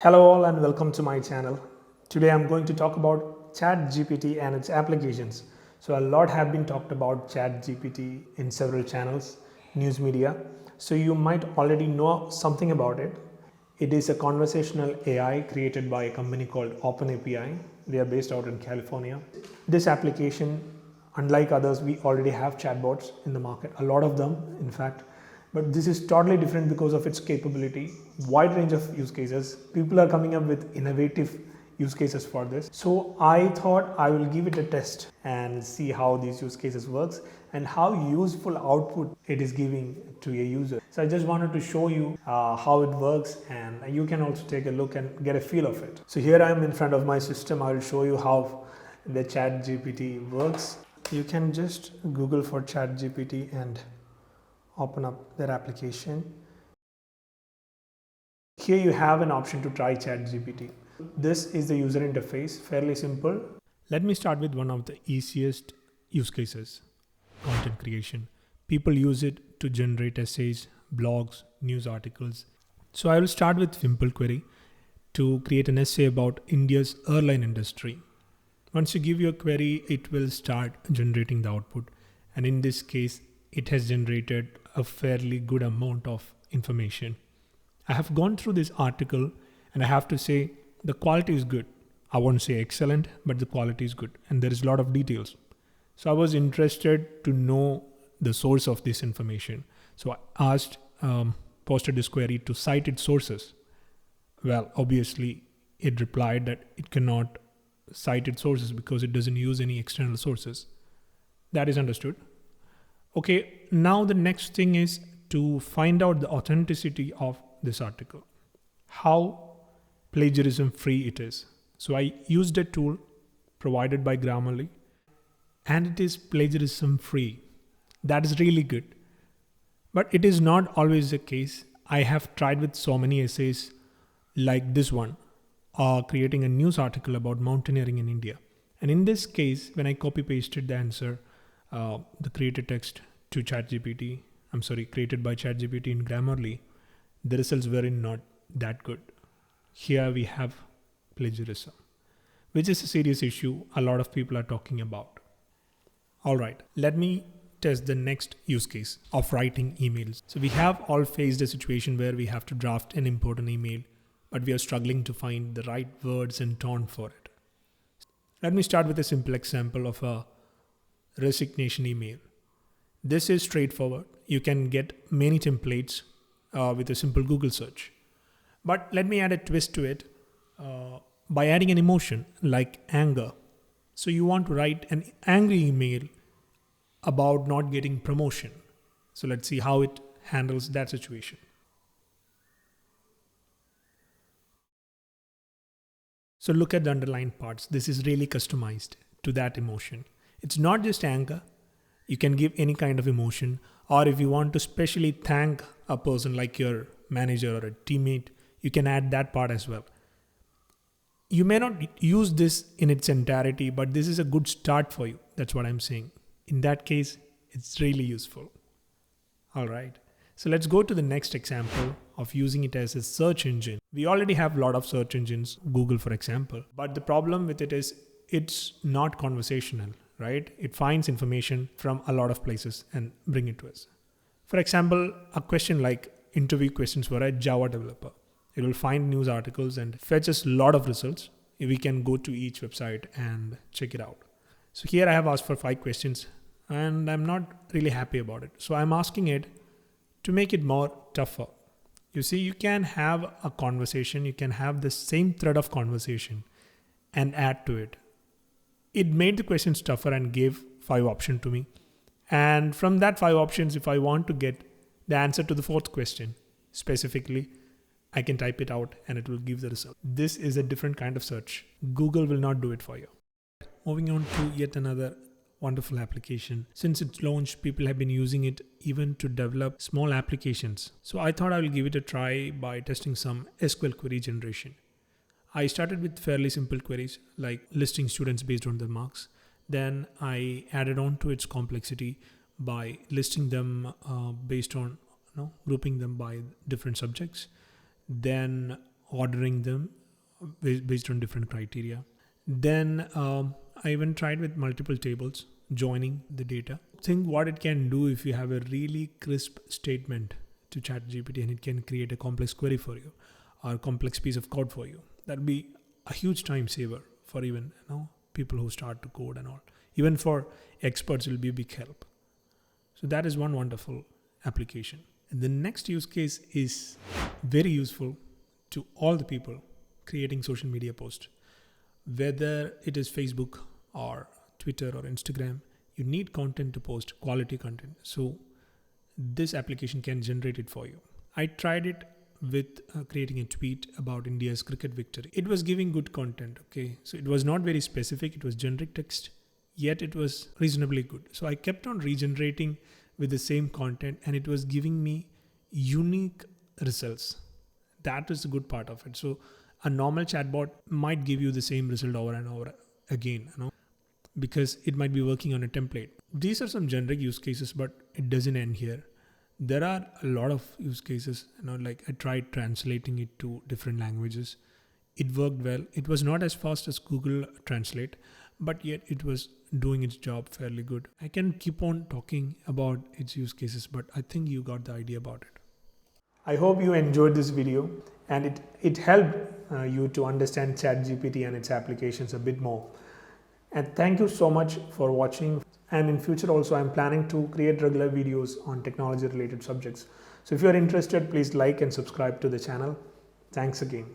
Hello all and welcome to my channel. Today I'm going to talk about ChatGPT and its applications. So a lot have been talked about ChatGPT in several channels, news media. So you might already know something about it. It is a conversational AI created by a company called OpenAPI. They are based out in California. This application, unlike others, we already have chatbots in the market, a lot of them in fact. But this is totally different because of its capability, wide range of use cases. People are coming up with innovative use cases for this. So I thought I will give it a test and see how these use cases works and how useful output it is giving to a user. So I just wanted to show you how it works, and you can also take a look and get a feel of it. So here I am in front of my system. I will show you how the ChatGPT works. You can just Google for ChatGPT and open up their application. Here you have an option to try ChatGPT. This is the user interface, fairly simple. Let me start with one of the easiest use cases, content creation. People use it to generate essays, blogs, news articles. So I will start with simple query to create an essay about India's airline industry. Once you give your query, it will start generating the output. And in this case, it has generated a fairly good amount of information. I have gone through this article and I have to say the quality is good. I won't say excellent, but the quality is good and there is a lot of details. So I was interested to know the source of this information. So I posted this query to cite its sources. Well, obviously it replied that it cannot cite its sources because it doesn't use any external sources. That is understood. Okay, now the next thing is to find out the authenticity of this article, how plagiarism free it is. So I used a tool provided by Grammarly and it is plagiarism free. That is really good. But it is not always the case. I have tried with so many essays like this one, creating a news article about mountaineering in India. And in this case, when I copy pasted the answer, the created text to created by ChatGPT in Grammarly, the results were not that good. Here we have plagiarism, which is a serious issue a lot of people are talking about. All right, let me test the next use case of writing emails. So we have all faced a situation where we have to draft an important email, but we are struggling to find the right words and tone for it. Let me start with a simple example of a resignation email. This is straightforward. You can get many templates with a simple Google search. But let me add a twist to it by adding an emotion like anger. So you want to write an angry email about not getting promotion. So let's see how it handles that situation. So look at the underlined parts. This is really customized to that emotion. It's not just anger. You can give any kind of emotion, or if you want to specially thank a person like your manager or a teammate, you can add that part as well. You may not use this in its entirety, but this is a good start for you. That's what I'm saying. In that case, it's really useful. All right. So let's go to the next example of using it as a search engine. We already have a lot of search engines, Google for example, but the problem with it is it's not conversational, right? It finds information from a lot of places and bring it to us. For example, a question like interview questions for a Java developer. It will find news articles and fetch us a lot of results. We can go to each website and check it out. So here I have asked for 5 questions and I'm not really happy about it. So I'm asking it to make it more tougher. You see, you can have a conversation, you can have the same thread of conversation and add to it. It made the questions tougher and gave 5 options to me. And from that 5 options, if I want to get the answer to the 4th question specifically, I can type it out and it will give the result. This is a different kind of search. Google will not do it for you. Moving on to yet another wonderful application. Since its launch, people have been using it even to develop small applications. So I thought I will give it a try by testing some SQL query generation. I started with fairly simple queries like listing students based on their marks. Then I added on to its complexity by listing them based on grouping them by different subjects. Then ordering them based on different criteria. Then I even tried with multiple tables, joining the data. Think what it can do if you have a really crisp statement to ChatGPT and it can create a complex query for you or a complex piece of code for you. That'll be a huge time saver for even people who start to code and all. Even for experts, it will be a big help. So that is one wonderful application. And the next use case is very useful to all the people creating social media posts. Whether it is Facebook or Twitter or Instagram, you need content to post, quality content. So this application can generate it for you. I tried it with creating a tweet about India's cricket victory. It was giving good content, okay? So it was not very specific, it was generic text, yet it was reasonably good. So I kept on regenerating with the same content and it was giving me unique results. That was the good part of it. So a normal chatbot might give you the same result over and over again, because it might be working on a template. These are some generic use cases, but it doesn't end here. There are a lot of use cases, like I tried translating it to different languages. It worked well. It was not as fast as Google Translate, but yet it was doing its job fairly good. I can keep on talking about its use cases, but I think you got the idea about it. I hope you enjoyed this video and it helped you to understand ChatGPT and its applications a bit more. And thank you so much for watching. And in future also, I'm planning to create regular videos on technology related subjects. So if you're interested, please like and subscribe to the channel. Thanks again.